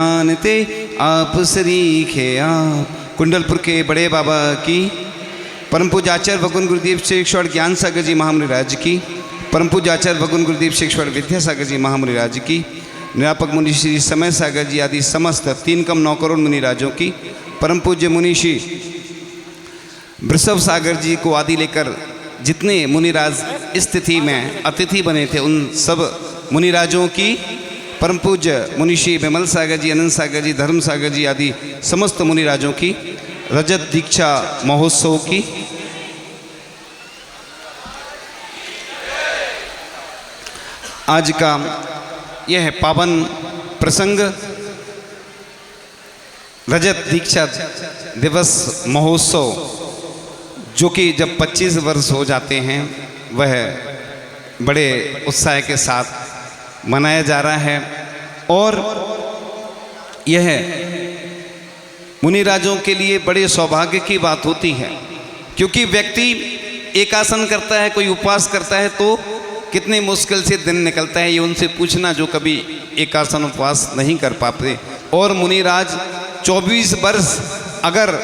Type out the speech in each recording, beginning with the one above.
जानते आप सरीखे आप। कुंडलपुर के बड़े बाबा की, परम पूज्य आचार्य भगवान गुरुदेव शेखर ज्ञान सागर जी महामुनिराज की, परम पूज्य आचार्य भगवान गुरुदेव शेखर विद्यासागर जी महामुनिराज की, निरापक मुनि श्री समय सागर जी आदि समस्त 3 कम 9 करोड़ मुनिराजों की, परम पूज्य मुनि श्री वृषभ सागर जी को आदि लेकर जितने मुनिराज इस तिथि में अतिथि बने थे उन सब मुनिराजों की, परम पूज्य मुनिषी विमल सागर जी, अनंत सागर जी, धर्म सागर जी आदि समस्त मुनिराजों की रजत दीक्षा महोत्सव की, आज का यह पावन प्रसंग रजत दीक्षा दिवस महोत्सव, जो कि जब 25 वर्ष हो जाते हैं वह बड़े उत्साह के साथ मनाया जा रहा है। और यह मुनिराजों के लिए बड़े सौभाग्य की बात होती है, क्योंकि व्यक्ति एक आसन करता है, कोई उपवास करता है तो कितने मुश्किल से दिन निकलता है, ये उनसे पूछना जो कभी एक आसन उपवास नहीं कर पाते। और मुनिराज 24 वर्ष अगर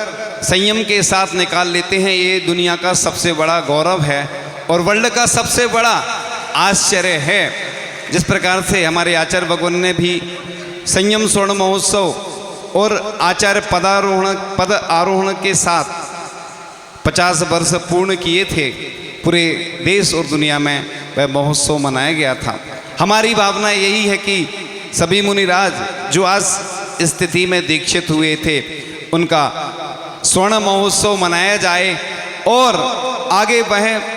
संयम के साथ निकाल लेते हैं, ये दुनिया का सबसे बड़ा गौरव है और वर्ल्ड का सबसे बड़ा आश्चर्य है। जिस प्रकार से हमारे आचार्य भगवान ने भी संयम स्वर्ण महोत्सव और आचार्य पद आरोहण के साथ 50 वर्ष पूर्ण किए थे, पूरे देश और दुनिया में वह महोत्सव मनाया गया था। हमारी भावना यही है कि सभी मुनिराज जो आज इस तिथि में दीक्षित हुए थे उनका स्वर्ण महोत्सव मनाया जाए और आगे वह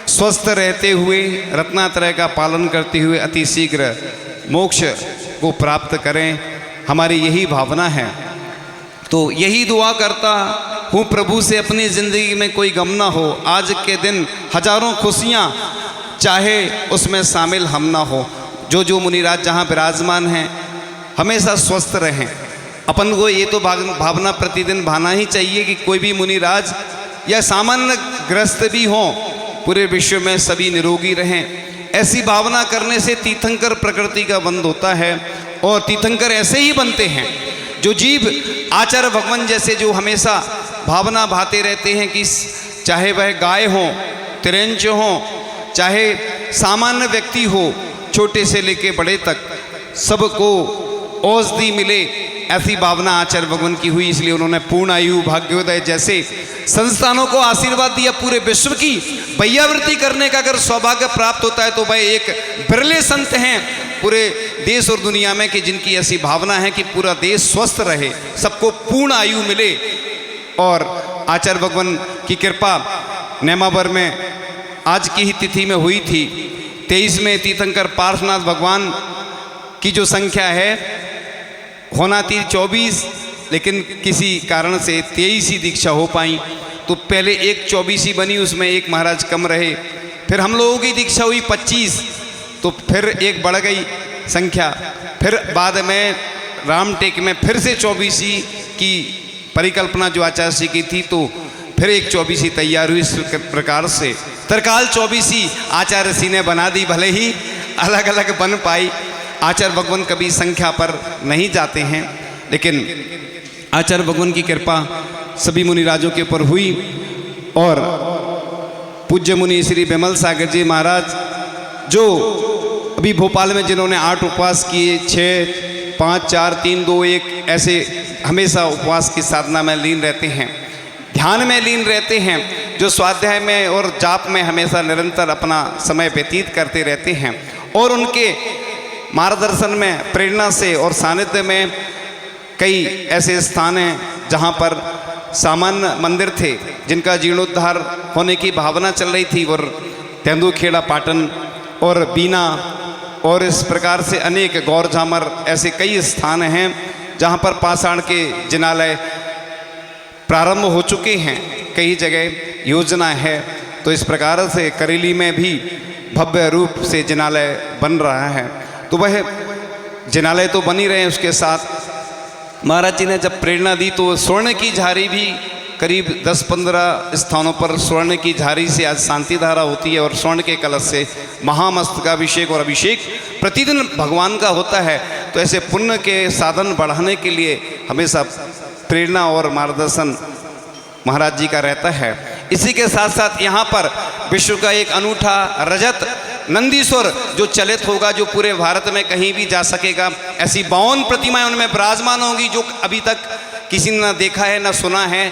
स्वस्थ रहते हुए रत्नात्रय का पालन करते हुए अति शीघ्र मोक्ष को प्राप्त करें, हमारी यही भावना है। तो यही दुआ करता हूँ प्रभु से अपनी ज़िंदगी में कोई गम ना हो। आज के दिन हजारों खुशियाँ चाहे उसमें शामिल हम ना हो। जो मुनिराज जहाँ विराजमान हैं हमेशा स्वस्थ रहें। अपन को ये तो भावना प्रतिदिन भाना ही चाहिए कि कोई भी मुनिराज या सामान्य ग्रस्त भी हों, पूरे विश्व में सभी निरोगी रहें। ऐसी भावना करने से तीर्थंकर प्रकृति का बंध होता है और तीर्थंकर ऐसे ही बनते हैं जो जीव आचार्य भगवान जैसे जो हमेशा भावना भाते रहते हैं कि चाहे वह गाय हो, तिरंच हो, चाहे सामान्य व्यक्ति हो, छोटे से लेके बड़े तक सबको औषधि मिले, ऐसी भावना आचार्य भगवान की हुई। इसलिए उन्होंने पूर्ण आयु भाग्योदय जैसे संस्थानों को आशीर्वाद दिया। पूरे विश्व की वैयावृत्ति करने का अगर सौभाग्य प्राप्त होता है तो वह एक बिरले संत हैं पूरे देश और दुनिया में कि जिनकी ऐसी भावना है कि पूरा देश स्वस्थ रहे, सबको पूर्ण आयु मिले। और आचार्य भगवान की कृपा नेमावर में आज की ही तिथि में हुई थी। 23 में तीर्थंकर पार्श्वनाथ भगवान की जो संख्या है होना थी 24, लेकिन किसी कारण से 23 ही दीक्षा हो पाई। तो पहले एक 24 ही बनी, उसमें एक महाराज कम रहे। फिर हम लोगों की दीक्षा हुई 25, तो फिर एक बढ़ गई संख्या। फिर बाद में रामटेक में फिर से 24 ही की परिकल्पना जो आचार्य जी की थी, तो फिर एक 24 ही तैयार हुई। इस प्रकार से तत्काल 24 ही आचार्य जी ने बना दी, भले ही अलग अलग बन पाई। आचार्य भगवान कभी संख्या पर नहीं जाते हैं, लेकिन आचार्य भगवान की कृपा सभी मुनिराजों के ऊपर हुई। और पूज्य मुनि श्री विमल सागर जी महाराज जो अभी भोपाल में जिन्होंने 8 उपवास किए, 6, 5, 4, 3, 2, 1 ऐसे हमेशा उपवास की साधना में लीन रहते हैं, ध्यान में लीन रहते हैं, जो स्वाध्याय में और जाप में हमेशा निरंतर अपना समय व्यतीत करते रहते हैं। और उनके मार्गदर्शन में, प्रेरणा से और सानिध्य में कई ऐसे स्थान हैं जहाँ पर सामान्य मंदिर थे जिनका जीर्णोद्धार होने की भावना चल रही थी, और तेंदुखेड़ा पाटन और बीना और इस प्रकार से अनेक गौर झामर ऐसे कई स्थान हैं जहाँ पर पाषाण के जिनालय प्रारंभ हो चुके हैं, कई जगह योजना है। तो इस प्रकार से करेली में भी भव्य रूप से जिनालय बन रहा है। तो वह जिनालय तो बन ही रहे हैं, उसके साथ महाराज जी ने जब प्रेरणा दी तो स्वर्ण की झारी भी करीब 10-15 स्थानों पर स्वर्ण की झारी से आज शांति धारा होती है और स्वर्ण के कलश से महामस्तकाभिषेक और अभिषेक प्रतिदिन भगवान का होता है। तो ऐसे पुण्य के साधन बढ़ाने के लिए हमेशा प्रेरणा और मार्गदर्शन महाराज जी का रहता है। इसी के साथ साथ यहाँ पर विश्व का एक अनूठा रजत नंदीश्वर जो चलित होगा, जो पूरे भारत में कहीं भी जा सकेगा, ऐसी 52 प्रतिमाएं उनमें विराजमान होंगी जो अभी तक किसी ने ना देखा है ना सुना है।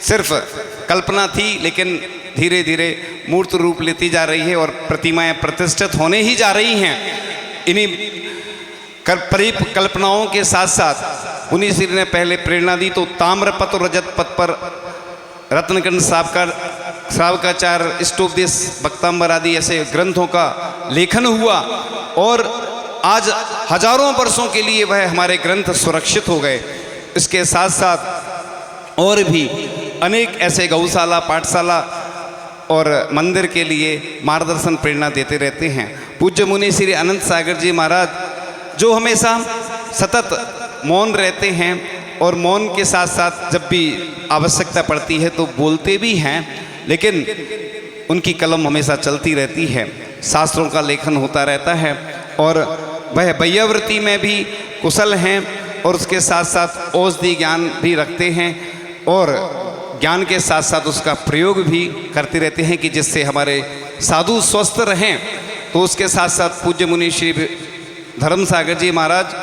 सिर्फ कल्पना थी, लेकिन धीरे धीरे मूर्त रूप लेती जा रही है और प्रतिमाएं प्रतिष्ठित होने ही जा रही हैं। इन्हीं परिकल्पनाओं के साथ साथ उन्हीं श्री ने पहले प्रेरणा दी। तो ताम्रपत और रजत पथ पर रत्नकंड श्रावकाचार्य इष्टोपदेश भक्तांबर आदि ऐसे ग्रंथों का लेखन हुआ और आज हजारों वर्षों के लिए वह हमारे ग्रंथ सुरक्षित हो गए। इसके साथ साथ और भी अनेक ऐसे गौशाला, पाठशाला और मंदिर के लिए मार्गदर्शन प्रेरणा देते रहते हैं। पूज्य मुनि श्री अनंत सागर जी महाराज जो हमेशा सतत मौन रहते हैं और मौन के साथ साथ जब भी आवश्यकता पड़ती है तो बोलते भी हैं, लेकिन उनकी कलम हमेशा चलती रहती है, शास्त्रों का लेखन होता रहता है और वह वैयावृत्ति में भी कुशल हैं और उसके साथ साथ औषधि ज्ञान भी रखते हैं और ज्ञान के साथ साथ उसका प्रयोग भी करते रहते हैं कि जिससे हमारे साधु स्वस्थ रहें। तो उसके साथ साथ पूज्य मुनि श्री धर्म सागर जी महाराज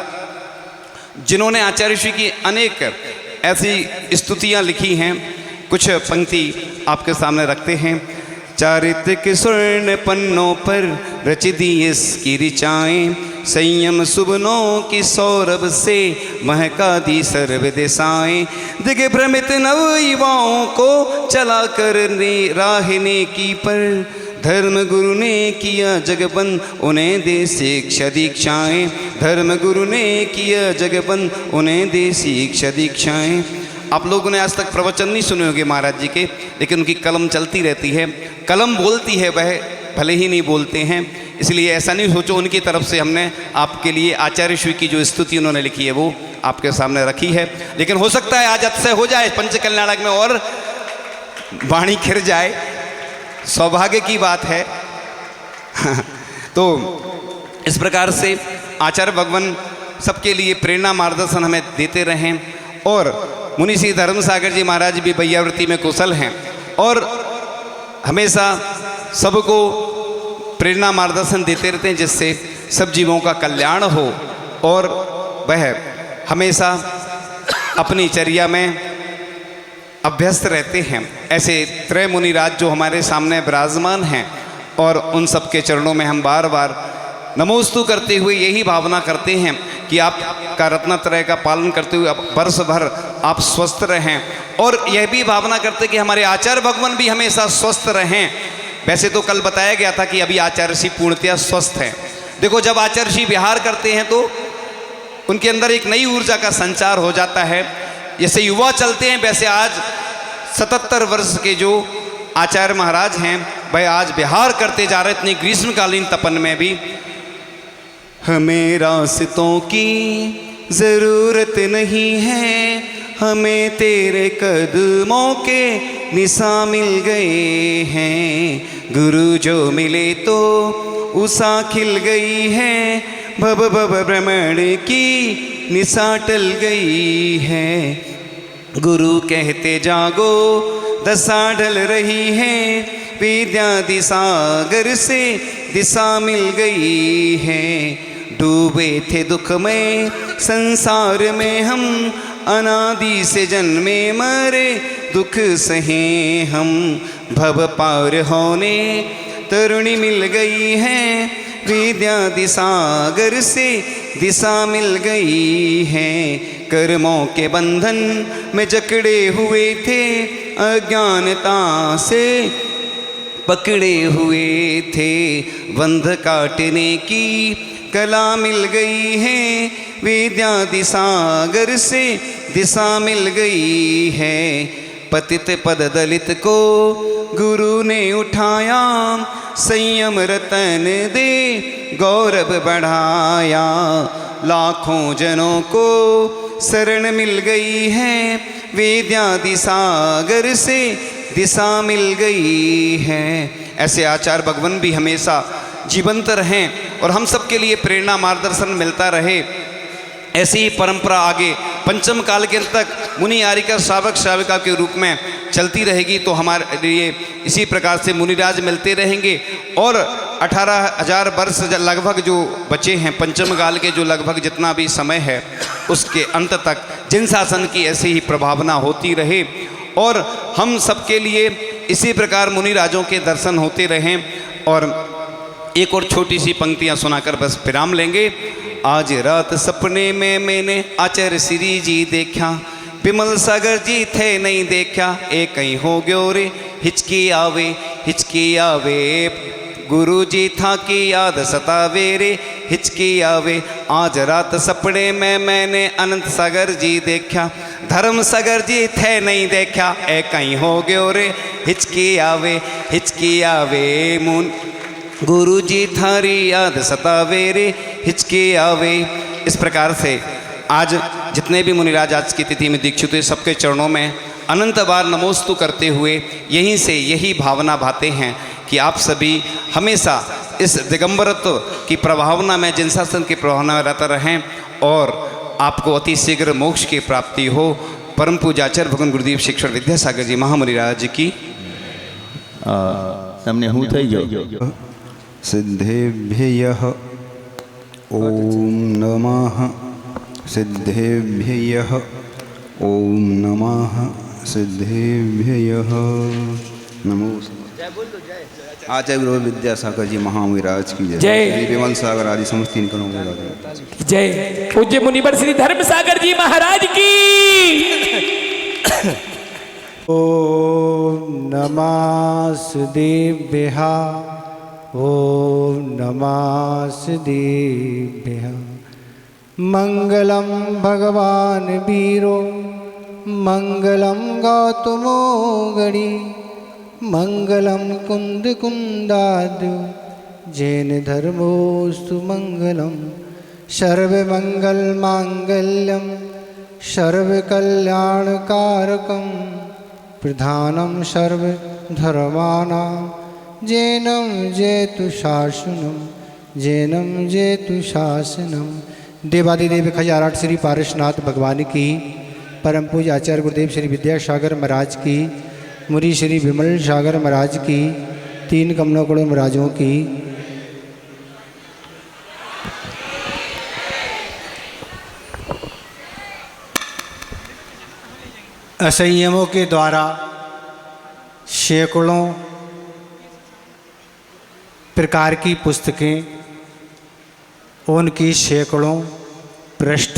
जिन्होंने आचार्य श्री की अनेक ऐसी स्तुतियाँ लिखी हैं, कुछ पंक्ति आपके सामने रखते हैं। चारित्रिक स्वर्ण पन्नों पर रच दी इसकी ऋचाएं, संयम सुबनों की सौरभ से महका दी सर्व दिशाएं, दिग्भ्रमित नव युवाओं को चला करने राहने की पर, धर्म गुरु ने किया जगबंद उन्हें दे शिक्षा दीक्षाएं, धर्म गुरु ने किया जगबंद उन्हें दे शिक्षा दीक्षाएं। आप लोगों ने आज तक प्रवचन नहीं सुने होंगे महाराज जी के, लेकिन उनकी कलम चलती रहती है, कलम बोलती है, वह भले ही नहीं बोलते हैं। इसलिए ऐसा नहीं सोचो उनकी तरफ से हमने आपके लिए आचार्य श्री की जो स्तुति उन्होंने लिखी है वो आपके सामने रखी है। लेकिन हो सकता है आज अतिशय हो जाए, पंचकल्याणक में और वाणी खिर जाए, सौभाग्य की बात है। तो इस प्रकार से आचार्य भगवान सबके लिए प्रेरणा मार्गदर्शन हमें देते रहें और मुनि श्री धर्म सागर जी महाराज भी वैयावृत्ति में कुशल हैं और हमेशा सबको प्रेरणा मार्गदर्शन देते रहते हैं जिससे सब जीवों का कल्याण हो और वह हमेशा अपनी चर्या में अभ्यस्त रहते हैं। ऐसे त्रय मुनिराज जो हमारे सामने विराजमान हैं और उन सब के चरणों में हम बार बार नमोस्तु करते हुए यही भावना करते हैं कि आपका रत्नत्रय का पालन करते हुए वर्ष भर आप स्वस्थ रहें और यह भी भावना करते कि हमारे आचार्य भगवान भी हमेशा स्वस्थ रहें। वैसे तो कल बताया गया था कि अभी आचार्य श्री पूर्णतया स्वस्थ हैं। देखो जब आचार्य श्री विहार करते हैं तो उनके अंदर एक नई ऊर्जा का संचार हो जाता है। जैसे युवा चलते हैं वैसे आज 77 वर्ष के जो आचार्य महाराज हैं वह आज विहार करते जा रहे, इतनी ग्रीष्मकालीन तपन में भी। हमें रास्तों की ज़रूरत नहीं है, हमें तेरे कदमों के निशा मिल गए हैं, गुरु जो मिले तो उषा खिल गई है, भव भव भ्रमण की निशा टल गई है, गुरु कहते जागो दशा ढल रही है, विद्या दिसागर से दिशा मिल गई है, डूबे थे दुख में संसार में हम, अनादि से जन्मे मरे दुख सहे हम, भव पार होने तरुणी मिल गई है, विद्या दिसागर से दिशा मिल गई है, कर्मों के बंधन में जकड़े हुए थे, अज्ञानता से पकड़े हुए थे, बंध काटने की कला मिल गई है, विद्या दिसागर से दिशा मिल गई है, पतित पद दलित को गुरु ने उठाया, संयम रतन दे गौरव बढ़ाया, लाखों जनों को शरण मिल गई है, वेद्यादि सागर से दिशा मिल गई है। ऐसे आचार्य भगवान भी हमेशा जीवंत रहें और हम सबके लिए प्रेरणा मार्गदर्शन मिलता रहे। ऐसी ही परंपरा आगे पंचम काल के अंत तक मुनि आर्यिका श्रावक श्राविका के रूप में चलती रहेगी। तो हमारे लिए इसी प्रकार से मुनिराज मिलते रहेंगे और 18,000 वर्ष लगभग जो बचे हैं पंचम काल के, जो लगभग जितना भी समय है उसके अंत तक जिन शासन की ऐसी ही प्रभावना होती रहे और हम सबके लिए इसी प्रकार मुनिराजों के दर्शन होते रहें। और एक और छोटी सी पंक्तियां सुनाकर बस विराम लेंगे। आज रात सपने में मैंने आचार्य श्री जी देखा, विमल सागर जी थे नहीं देखा, एक कहीं हो गयो रे हिचकी आवे, गुरु जी था की याद सतावे रे हिचकी आवे। आज रात सपने में मैंने अनंत सागर जी देखा, धर्म सागर जी थे नहीं देखा, एक कहीं हो गयो रे हिचकी आवे मुन गुरु जी थारी याद सतावे रे हिचके आवे। इस प्रकार से आज जितने भी मुनिराज आज की तिथि में दीक्षित हुए सबके चरणों में अनंत बार नमोस्तु करते हुए यहीं से यही भावना भाते हैं कि आप सभी हमेशा इस दिगंबरत्व की प्रभावना में जिन शासन की प्रभावना में रहते रहें और आपको अति शीघ्र मोक्ष की प्राप्ति हो। परम पूज्याचार्य भगवान गुरुदेव शिक्षण विद्यासागर जी महामुनिराज की તમને હું થઈ ગયો सिद्धेभ्यः ओम नमः सिद्धेभ्यः ओम नमः सिद्धेभ्यः नमो। आचार्य गुरु विद्यासागर जी महामुनिराज की जय। श्री विमल सागर आदि समस्त तीन करोड़ जय। पूज्य मुनिवर श्री धर्म सागर जी महाराज की। ओम नमः सिद्धेभ्यः ओम नमः सिद्धेभ्यः। मंगलम भगवान वीरो मंगलम गौतमो गणी, मंगलम कुंद कुंदाद्यो जैन धर्मोस्तु मंगलम। सर्वमंगल मांगल्यम सर्वकल्याणकारकम, प्रधानम सर्वधर्माणां जैनम जयतु शासनम, जैनम जयतु शासनम। देवादिदेव खजाराट श्री पारसनाथ भगवान की, परम पूज्य आचार्य गुरुदेव श्री विद्यासागर महाराज की, मुरी श्री विमल सागर महाराज की, तीन कमलों करोड़ महाराजों की। असंयमों के द्वारा सैकड़ों प्रकार की पुस्तकें, उनकी सैकड़ों पृष्ठ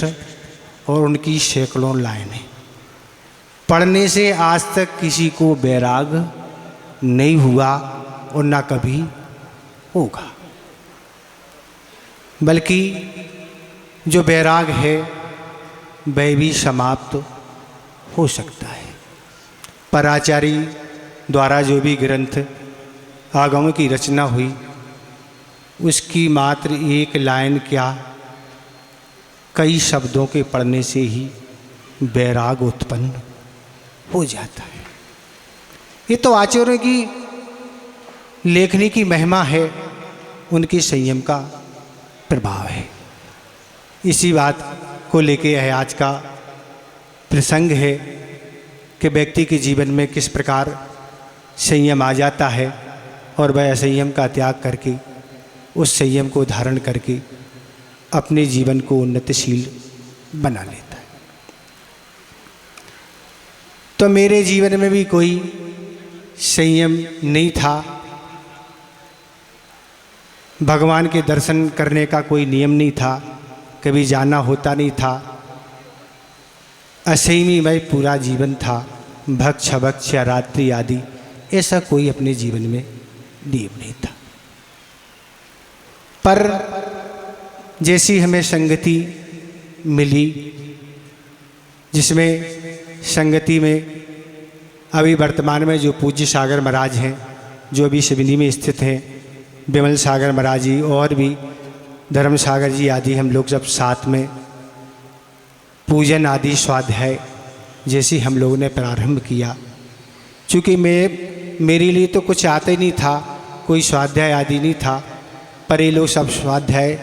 और उनकी सैकड़ों लाइनें पढ़ने से आज तक किसी को वैराग नहीं हुआ और ना कभी होगा। बल्कि जो वैराग है वह भी समाप्त हो सकता है। पराचार्य द्वारा जो भी ग्रंथ आगमों की रचना हुई उसकी मात्र एक लाइन क्या कई शब्दों के पढ़ने से ही वैराग उत्पन्न हो जाता है। ये तो आचार्यों की लेखनी की महिमा है, उनके संयम का प्रभाव है। इसी बात को लेके यह आज का प्रसंग है कि व्यक्ति के जीवन में किस प्रकार संयम आ जाता है और वह असंयम का त्याग करके उस संयम को धारण करके अपने जीवन को उन्नतिशील बना लेता है। तो मेरे जीवन में भी कोई संयम नहीं था। भगवान के दर्शन करने का कोई नियम नहीं था, कभी जाना होता नहीं था। असंयमी पूरा जीवन था। भक्ष भक्ष रात्रि आदि ऐसा कोई अपने जीवन में नियम नहीं था। पर जैसी हमें संगति मिली, जिसमें संगति में अभी वर्तमान में जो पूज्य सागर महाराज हैं, जो अभी शिवनी में स्थित हैं, विमल सागर महाराज जी और भी धर्म सागर जी आदि हम लोग जब साथ में पूजन आदि स्वाध्याय जैसे हम लोगों ने प्रारंभ किया, चूँकि मेरे लिए तो कुछ आता ही नहीं था, कोई स्वाध्याय आदि नहीं था, पर ये लोग सब स्वाध्याय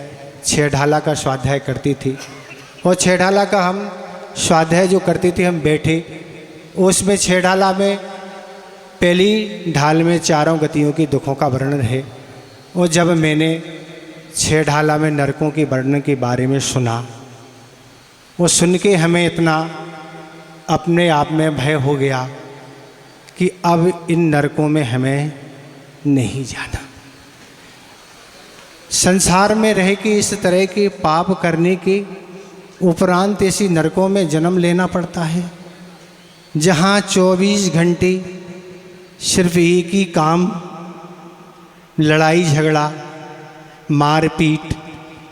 छः ढाला का स्वाध्याय करती थी। और छः ढाला का हम स्वाध्याय जो करते थे, हम बैठे उसमें छः ढाला में पहली ढाल में चारों गतियों की दुखों का वर्णन है। और जब मैंने छः ढाला में नरकों के वर्णन के बारे में सुना, वो सुन के हमें इतना अपने आप में भय हो गया कि अब इन नरकों में हमें नहीं जाना। संसार में रह के इस तरह के पाप करने के उपरांत ऐसी नरकों में जन्म लेना पड़ता है, जहाँ 24 घंटे सिर्फ एक ही काम, लड़ाई झगड़ा मारपीट,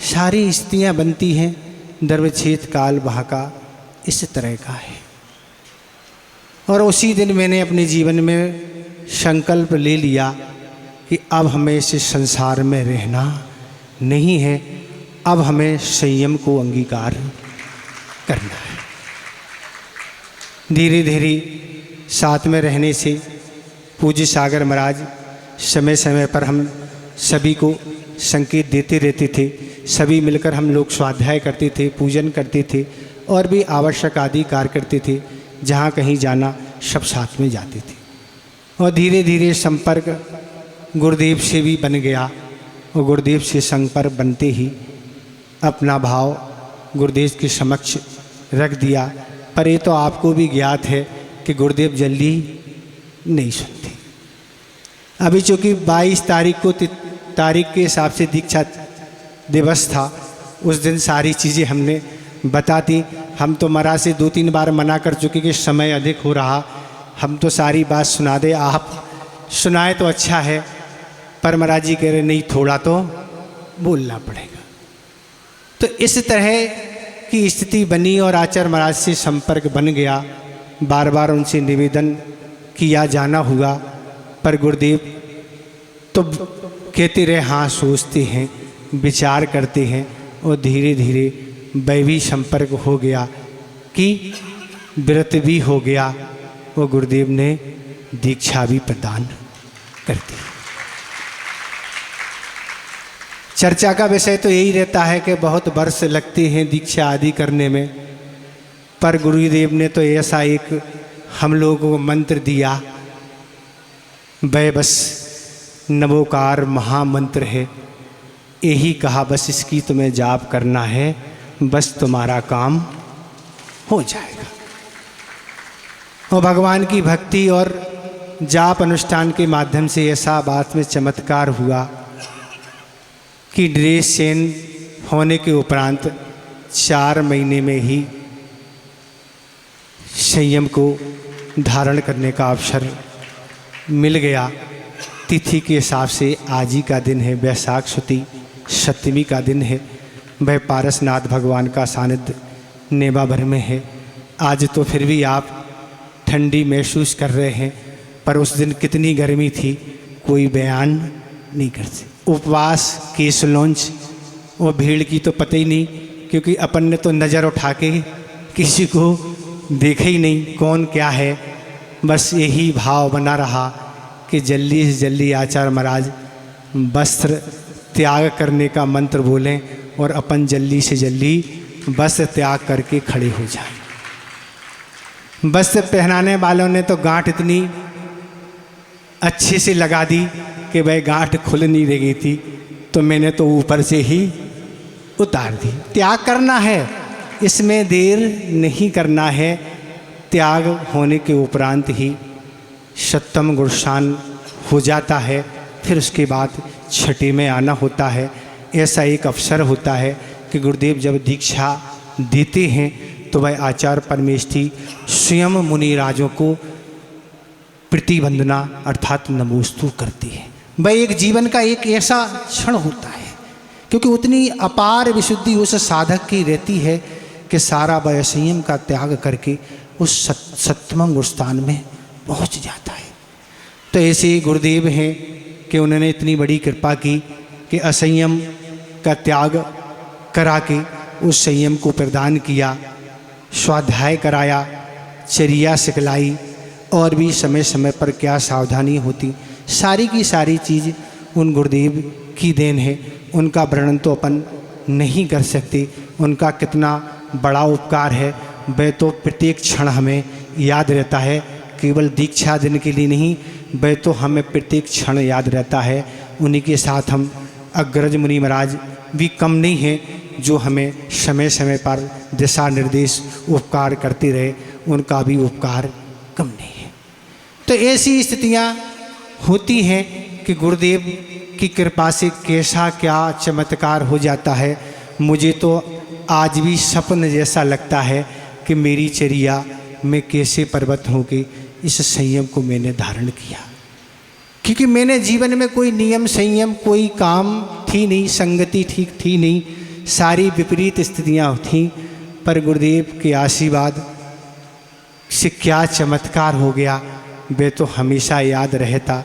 सारी स्थितियाँ बनती हैं, दर्वच्छेद काल वहाँ का इस तरह का है। और उसी दिन मैंने अपने जीवन में संकल्प ले लिया कि अब हमें इस संसार में रहना नहीं है, अब हमें संयम को अंगीकार करना है। धीरे धीरे साथ में रहने से पूज्य सागर महाराज समय समय पर हम सभी को संकेत देते रहते थे, सभी मिलकर हम लोग स्वाध्याय करते थे, पूजन करते थे और भी आवश्यक आदि कार्य करते थे। जहाँ कहीं जाना सब साथ में जाते थे। और धीरे धीरे संपर्क गुरुदेव से भी बन गया और गुरुदेव से संपर्क बनते ही अपना भाव गुरुदेव के समक्ष रख दिया। पर ये तो आपको भी ज्ञात है कि गुरुदेव जल्दी नहीं सुनते। अभी चूँकि 22 तारीख को तारीख के हिसाब से दीक्षा दिवस था, उस दिन सारी चीज़ें हमने बता दी। हम तो महाराज से 2-3 बार मना कर चुके कि समय अधिक हो रहा, हम तो सारी बात सुना दे, आप सुनाए तो अच्छा है, पर महाराज जी कह रहे नहीं, थोड़ा तो बोलना पड़ेगा। तो इस तरह की स्थिति बनी और आचार्य महाराज से संपर्क बन गया। बार बार उनसे निवेदन किया जाना हुआ, पर गुरुदेव तो कहते रहे हाँ, सोचते हैं, विचार करते हैं। और धीरे धीरे वैवी संपर्क हो गया कि व्रत भी हो गया और गुरुदेव ने दीक्षा भी प्रदान कर दी। चर्चा का विषय तो यही रहता है कि बहुत वर्ष लगते हैं दीक्षा आदि करने में, पर गुरुदेव ने तो ऐसा एक हम लोगों को मंत्र दिया, वह बस नवोकार महामंत्र है। यही कहा बस इसकी तुम्हें जाप करना है, बस तुम्हारा काम हो जाएगा। और भगवान की भक्ति और जाप अनुष्ठान के माध्यम से ऐसा बात में चमत्कार हुआ कि ड्रेस चेन होने के उपरांत 4 महीने में ही संयम को धारण करने का अवसर मिल गया। तिथि के हिसाब से आज ही का दिन है, वैशाख शुद्धि 7वीं का दिन है। वह पारसनाथ भगवान का सानिध्य नेवा भर में है। आज तो फिर भी आप ठंडी महसूस कर रहे हैं, पर उस दिन कितनी गर्मी थी कोई बयान नहीं कर सकते। उपवास, केस लॉन्च और भीड़ की तो पता ही नहीं, क्योंकि अपन ने तो नज़र उठा के किसी को देखा ही नहीं कौन क्या है। बस यही भाव बना रहा कि जल्दी से जल्दी आचार्य महाराज वस्त्र त्याग करने का मंत्र बोलें और अपन जल्दी से जल्दी वस्त्र त्याग करके खड़े हो जाएं। वस्त्र पहनाने वालों ने तो गांठ इतनी अच्छे से लगा दी कि भाई गांठ खुल नहीं रही थी, तो मैंने तो ऊपर से ही उतार दी। त्याग करना है, इसमें देर नहीं करना है। त्याग होने के उपरांत ही सप्तम गुणशान हो जाता है, फिर उसके बाद छठे में आना होता है। ऐसा एक अवसर होता है कि गुरुदेव जब दीक्षा देते हैं तो वह आचार्य परमेष्ठी स्वयं मुनि राजों को प्रतिवंदना अर्थात नमोस्तु करती है। वह एक जीवन का एक ऐसा क्षण होता है, क्योंकि उतनी अपार विशुद्धि उस साधक की रहती है कि सारा वह संयम का त्याग करके उस सप्तम गुणस्थान में पहुंच जाता है। तो ऐसे गुरुदेव हैं कि उन्होंने इतनी बड़ी कृपा की कि असंयम का त्याग करा के उस संयम को प्रदान किया, स्वाध्याय कराया, चर्या सिखलाई, और भी समय समय पर क्या सावधानी होती, सारी की सारी चीज़ उन गुरुदेव की देन है। उनका वर्णन तो अपन नहीं कर सकते, उनका कितना बड़ा उपकार है वह तो प्रत्येक क्षण हमें याद रहता है। केवल दीक्षा दिन के लिए नहीं, वह तो हमें प्रत्येक क्षण याद रहता है। उन्हीं के साथ हम अग्रज मुनि महाराज भी कम नहीं हैं, जो हमें समय समय पर दिशा निर्देश उपकार करते रहे, उनका भी उपकार कम नहीं है। तो ऐसी स्थितियाँ होती हैं कि गुरुदेव की कृपा से कैसा क्या चमत्कार हो जाता है। मुझे तो आज भी सपन जैसा लगता है कि मेरी चर्या में कैसे पर्वत होके इस संयम को मैंने धारण किया, क्योंकि मैंने जीवन में कोई नियम संयम कोई काम थी नहीं, संगति ठीक थी नहीं, सारी विपरीत स्थितियाँ थीं। पर गुरुदेव के आशीर्वाद से क्या चमत्कार हो गया वे तो हमेशा याद रहता।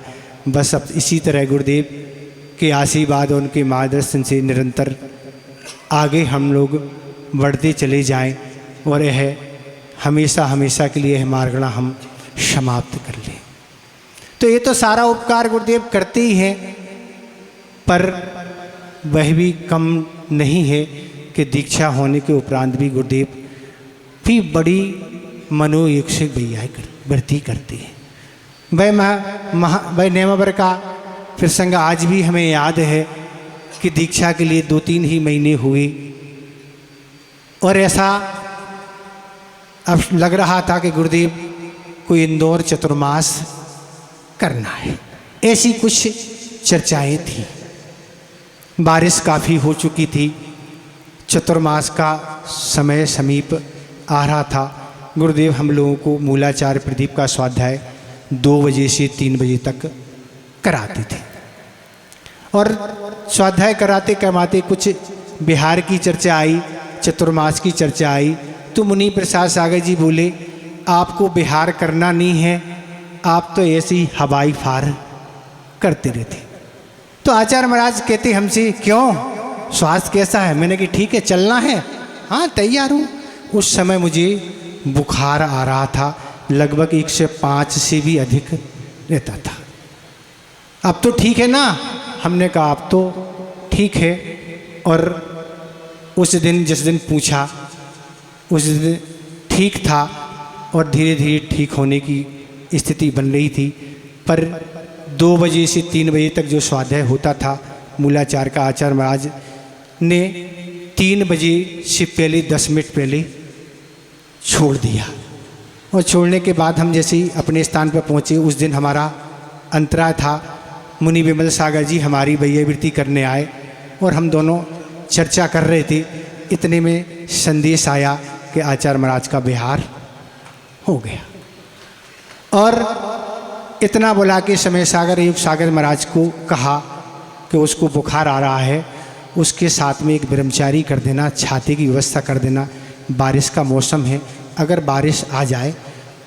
बस अब इसी तरह गुरुदेव के आशीर्वाद और उनके मार्गदर्शन से निरंतर आगे हम लोग बढ़ते चले जाएं और यह हमेशा हमेशा के लिए यह मार्गणा हम समाप्त कर लें। तो ये तो सारा उपकार गुरुदेव करते ही हैं, पर वह भी कम नहीं है कि दीक्षा होने के उपरांत भी गुरुदेव भी बड़ी मनोयोग से वृत्ति करते हैं। वह नेमावर का प्रसंग आज भी हमें याद है कि दीक्षा के लिए 2-3 ही महीने हुए और ऐसा अब लग रहा था कि गुरुदेव को इंदौर चतुर्मास करना है, ऐसी कुछ चर्चाएं थी। बारिश काफ़ी हो चुकी थी, चतुर्मास का समय समीप आ रहा था। गुरुदेव हम लोगों को मूलाचार्य प्रदीप का स्वाध्याय 2 बजे से 3 बजे तक कराते थे और स्वाध्याय कराते करवाते कुछ बिहार की चर्चा आई, चतुर्मास की चर्चा आई, तो मुनि प्रसाद सागर जी बोले आपको बिहार करना नहीं है, आप तो ऐसी हवाई फार करते रहते। तो आचार्य महाराज कहते हमसे क्यों, स्वास्थ्य कैसा है? मैंने कहा ठीक है, चलना है, हाँ तैयार हूँ। उस समय मुझे बुखार आ रहा था, लगभग 105 से भी अधिक रहता था। अब तो ठीक है ना? हमने कहा अब तो ठीक है। और उस दिन जिस दिन पूछा उस दिन ठीक था और धीरे धीरे ठीक होने की स्थिति बन रही थी। पर 2 बजे से 3 बजे तक जो स्वाध्याय होता था मूलाचार का, आचार्य महाराज ने 3 बजे से पहले 10 मिनट पहले छोड़ दिया। और छोड़ने के बाद हम जैसे ही अपने स्थान पर पहुँचे, उस दिन हमारा अंतराय था। मुनि विमल सागर जी हमारी वैयावृत्ति करने आए और हम दोनों चर्चा कर रहे थे। इतने में संदेश आया कि आचार्य महाराज का बिहार हो गया। और इतना बुला के समय सागर युग सागर महाराज को कहा कि उसको बुखार आ रहा है, उसके साथ में एक ब्रह्मचारी कर देना, छाते की व्यवस्था कर देना, बारिश का मौसम है, अगर बारिश आ जाए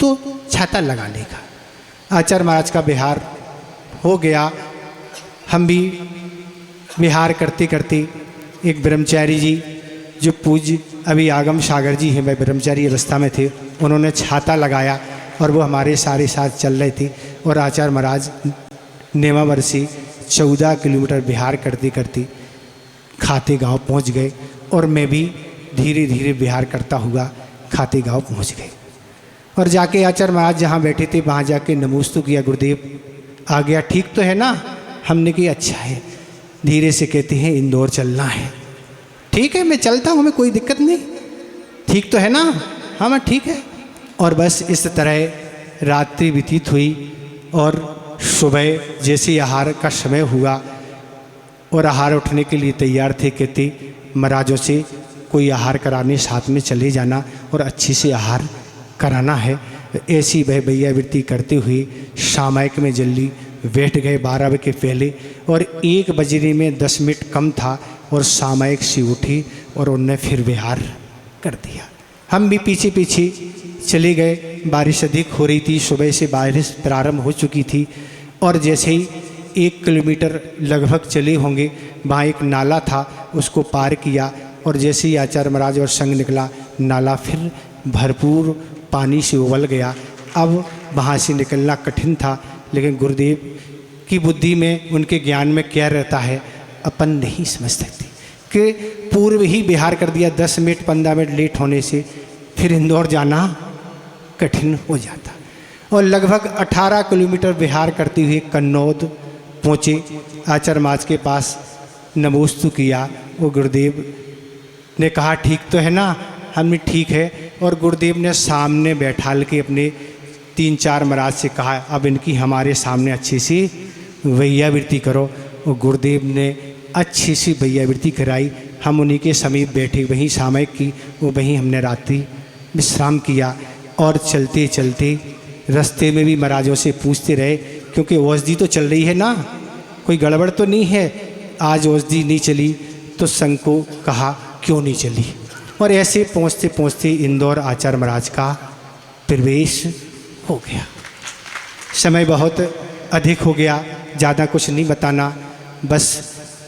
तो छाता लगा लेगा। आचार्य महाराज का बिहार हो गया। हम भी बिहार करते करते एक ब्रह्मचारी जी जो पूज्य अभी आगम सागर जी हैं, वह ब्रह्मचारी अवस्था में थे, उन्होंने छाता लगाया और वो हमारे सारे साथ चल रहे थे। और आचार्य महाराज नेमावर से 14 किलोमीटर बिहार करते करते खाते गांव पहुंच गए और मैं भी धीरे धीरे बिहार करता हुआ खाते गांव पहुंच गए। और जाके आचार्य महाराज जहाँ बैठे थे वहाँ जाके नमोस्तु किया, गुरुदेव आ गया, ठीक तो है ना? हमने कहा अच्छा है। धीरे से कहते हैं इंदौर चलना है। ठीक है, मैं चलता हूँ, हमें कोई दिक्कत नहीं, ठीक तो है ना? हाँ मैं ठीक है। और बस इस तरह रात्रि व्यतीत हुई और सुबह जैसे आहार का समय हुआ और आहार उठने के लिए तैयार थे, कहते महाराजों से कोई आहार कराने साथ में चले जाना और अच्छी से आहार कराना है। ऐसी वह वैयावृत्ति करते हुए सामायिक में जल्दी बैठ गए 12 बजे के पहले। और 1 बजने में 10 मिनट कम था और सामायिक से उठी और उनने फिर बिहार कर दिया। हम भी पीछे पीछे चले गए। बारिश अधिक हो रही थी, सुबह से बारिश प्रारंभ हो चुकी थी और जैसे ही 1 किलोमीटर लगभग चले होंगे, वहाँ एक नाला था, उसको पार किया और जैसे ही आचार्य महाराज और संग निकला, नाला फिर भरपूर पानी से उबल गया। अब वहाँ से निकलना कठिन था, लेकिन गुरुदेव की बुद्धि में, उनके ज्ञान में क्या रहता है अपन नहीं समझ सकते कि पूर्व ही बिहार कर दिया। 10 मिनट 15 मिनट लेट होने से फिर इंदौर जाना कठिन हो जाता। और लगभग 18 किलोमीटर बिहार करते हुए कन्नौद पहुँचे। आचार्य महाराज के पास नमोस्तु किया। वो गुरुदेव ने कहा ठीक तो है ना? हमने ठीक है। और गुरुदेव ने सामने बैठाल के अपने 3-4 महाराज से कहा अब इनकी हमारे सामने अच्छी सी वैयावृत्ति करो। और गुरुदेव ने अच्छी सी वैयावृत्ति कराई। हम उन्हीं के समीप बैठे, वहीं सामयिक की, वो वहीं हमने रात्रि विश्राम किया। और चलते चलते रास्ते में भी महाराजों से पूछते रहे, क्योंकि औषधि तो चल रही है ना, कोई गड़बड़ तो नहीं है। आज औषधि नहीं चली तो संघ को कहा क्यों नहीं चली। और ऐसे पहुँचते पहुँचते इंदौर आचार्य महाराज का प्रवेश हो गया। समय बहुत अधिक हो गया, ज़्यादा कुछ नहीं बताना। बस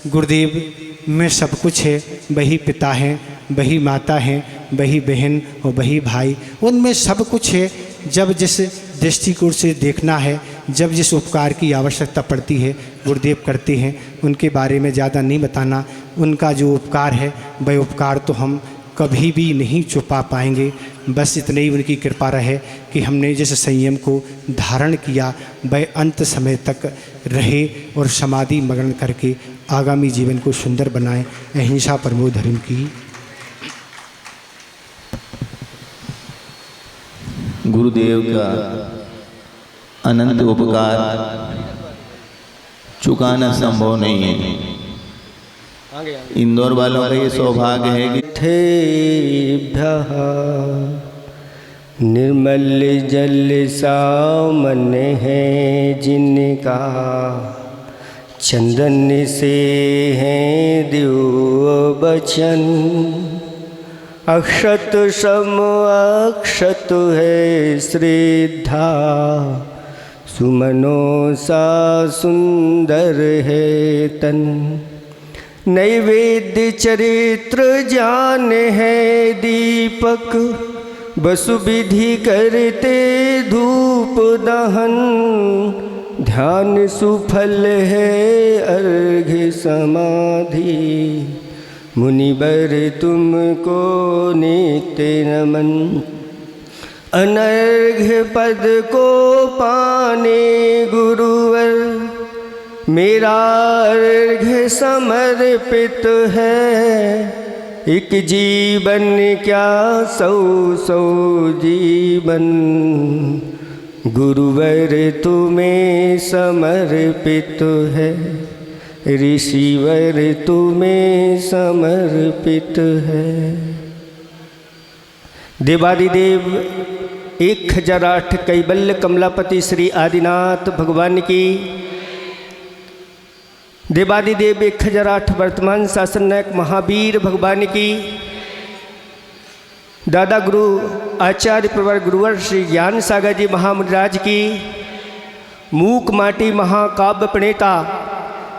गुरुदेव में सब कुछ है, वही पिता हैं, वही माता हैं, वही बहन और वही भाई, उनमें सब कुछ है। जब जिस दृष्टिकोण से देखना है, जब जिस उपकार की आवश्यकता पड़ती है, गुरुदेव करते हैं। उनके बारे में ज़्यादा नहीं बताना। उनका जो उपकार है वह उपकार तो हम कभी भी नहीं छुपा पाएंगे। बस इतने ही उनकी कृपा रहे कि हमने जिस संयम को धारण किया वह अंत समय तक रहे और समाधि मग्न करके आगामी जीवन को सुंदर बनाएं। अहिंसा परमो धर्म की। गुरुदेव का अनंत उपकार चुकाना संभव नहीं है। इंदौर वालों का ये सौभाग्य है कि निर्मल जल सामन है जिनका, चंदन से हैं दिव्य बचन, अक्षत सम अक्षत है श्रद्धा, सुमनों सा सुंदर है तन, नैवेद्य चरित्र जान है दीपक, बसु विधि करते धूप दहन, ध्यान सुफल है अर्घ्य समाधि, मुनिवर तुमको नित्य नमन, अनर्घ्य पद को पाने गुरुवर, मेरा अर्घ्य समर्पित है, एक जीवन क्या 100 जीवन, गुरुवर तुम्हें समर्पित है, ऋषिवर तुम्हें समर्पित है। देवादिदेव 1008 कैवल्य कमलापति श्री आदिनाथ भगवान की, देवादिदेव 1008 वर्तमान शासन नायक महावीर भगवान की, दादा गुरु आचार्य प्रवर गुरुवर श्री ज्ञान सागर जी महामुनिराज की, मूक माटी महाकाव्य प्रणेता,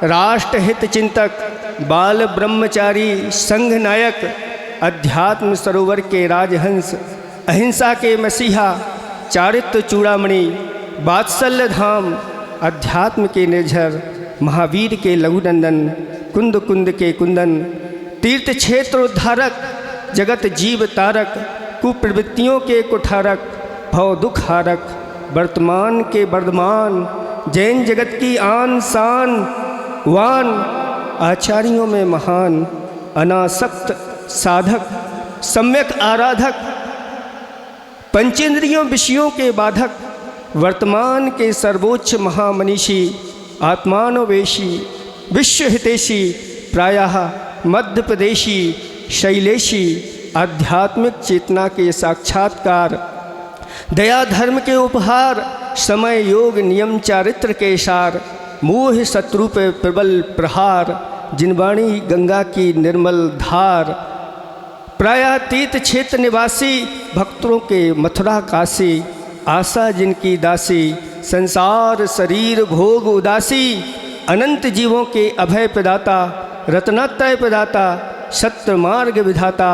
राष्ट्र हित चिंतक, बाल ब्रह्मचारी, संघ नायक, अध्यात्म सरोवर के राजहंस, अहिंसा के मसीहा, चारित्र चूड़ामणि, वात्सल्य धाम, अध्यात्म के निर्झर, महावीर के लघुनंदन, कुंद कुंद के कुंदन, तीर्थ क्षेत्र उद्धारक, जगत जीव तारक, कुप्रवृत्तियों के कुठारक, भव दुख हारक, वर्तमान के वर्धमान, जैन जगत की आन शान वान, आचार्यों में महान, अनासक्त साधक, सम्यक आराधक, पंचेंद्रियों विषयों के बाधक, वर्तमान के सर्वोच्च महामनीषी, आत्मानुवेशी, विश्व हितेशी, प्रायः मध्य प्रदेशी, शैलेशी, आध्यात्मिक चेतना के साक्षात्कार, दया धर्म के उपहार, समय योग नियम चारित्र के सार, मोह शत्रु पे प्रबल प्रहार, जिनवाणी गंगा की निर्मल धार, प्रायः तीर्थ क्षेत्र निवासी, भक्तों के मथुरा काशी, आशा जिनकी दासी, संसार शरीर भोग उदासी, अनंत जीवों के अभय प्रदाता, रत्नात्रय प्रदाता, सत्य मार्ग विधाता,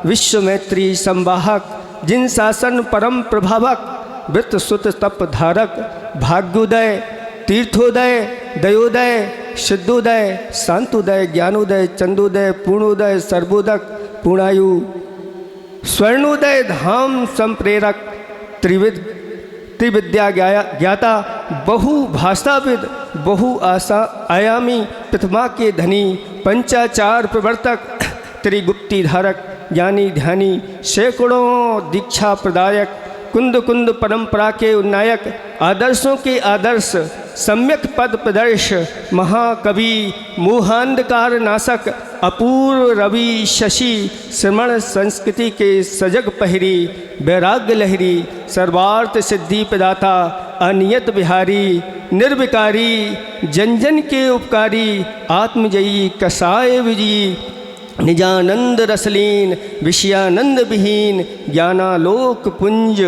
विश्व मैत्री संवाहक, जिन शासन परम प्रभावक, वृत्त सुत तप धारक, भाग्योदय, तीर्थोदय, दयोदय, सिद्धोदय, शांतोदय, ज्ञानोदय, चंदोदय, पूर्णोदय, सर्वोदक, पूर्णायु, स्वर्णोदय, धाम संप्रेरक, त्रिविद्या ज्ञाता, बहु भाषाविद, बहु आशा आयामी, प्रथमा के धनी, पंचाचार प्रवर्तक, त्रिगुप्ती धारक, ज्ञानी ध्यानी, सैकड़ों दीक्षा प्रदायक, कुंद कुंद परंपरा के उन्नायक, आदर्शों के आदर्श, सम्यक पद प्रदर्श, महाकवि, मोहांधकार नाशक, अपूर्व रवि शशि, श्रमण संस्कृति के सजग पहरी, वैराग्य लहरी, सर्वार्थ सिद्धि प्रदाता, अनियत बिहारी, निर्विकारी, जन जन के उपकारी, आत्मजयी, कसाय विजयी, निजानंद रसलीन, विषयानंद विहीन, ज्ञानालोक पुंज,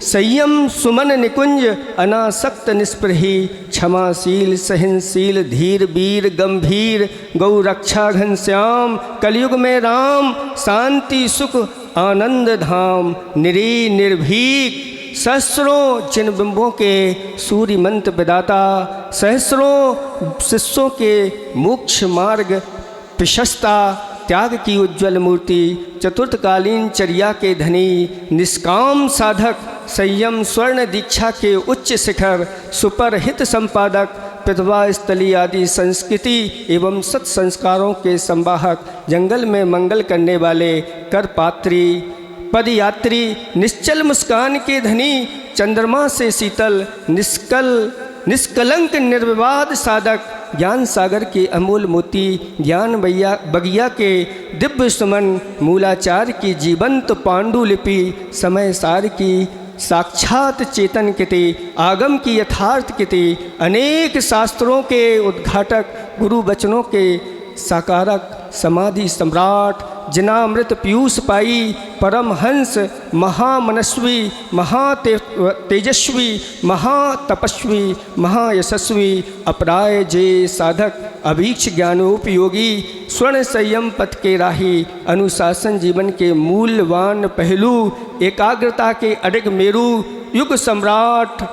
संयम सुमन निकुंज, अनासक्त निष्प्रही, क्षमाशील सहनशील, धीर वीर गंभीर, गौ रक्षा घनश्याम, कलयुग में राम, शांति सुख आनंद धाम, निरी निर्भीक, सहस्रों जिन बिंबों के सूर्य मंत्र प्रदाता, सहस्रों शिष्यों के मोक्ष मार्ग प्रशस्ता, त्याग की उज्ज्वल मूर्ति, चतुर्थकालीन चर्या के धनी, निष्काम साधक, संयम स्वर्ण दीक्षा के उच्च शिखर, सुपरहित संपादक, प्रतिभा स्थली आदि संस्कृति एवं सत संस्कारों के संवाहक, जंगल में मंगल करने वाले, करपात्री, पदयात्री, निश्चल मुस्कान के धनी, चंद्रमा से शीतल, निष्कलंक निर्विवाद साधक, ज्ञान सागर के अमूल मोती, ज्ञान बगिया के दिव्य सुमन, मूलाचार की जीवंत पांडुलिपि, समय सार की साक्षात चेतन किति, आगम की यथार्थ किति, अनेक शास्त्रों के उद्घाटक, गुरु वचनों के साकारक, समाधि सम्राट, जिनामृत पीयूष पाई, परमहंस, महामनस्वी, महातेजस्वी, महातपस्वी, महायशस्वी, अपराय जय साधक, अभीक्ष ज्ञानोपयोगी, स्वर्ण संयम पथ के राही, अनुशासन जीवन के मूल्यवान पहलू, एकाग्रता के अडिग मेरु, युग सम्राट,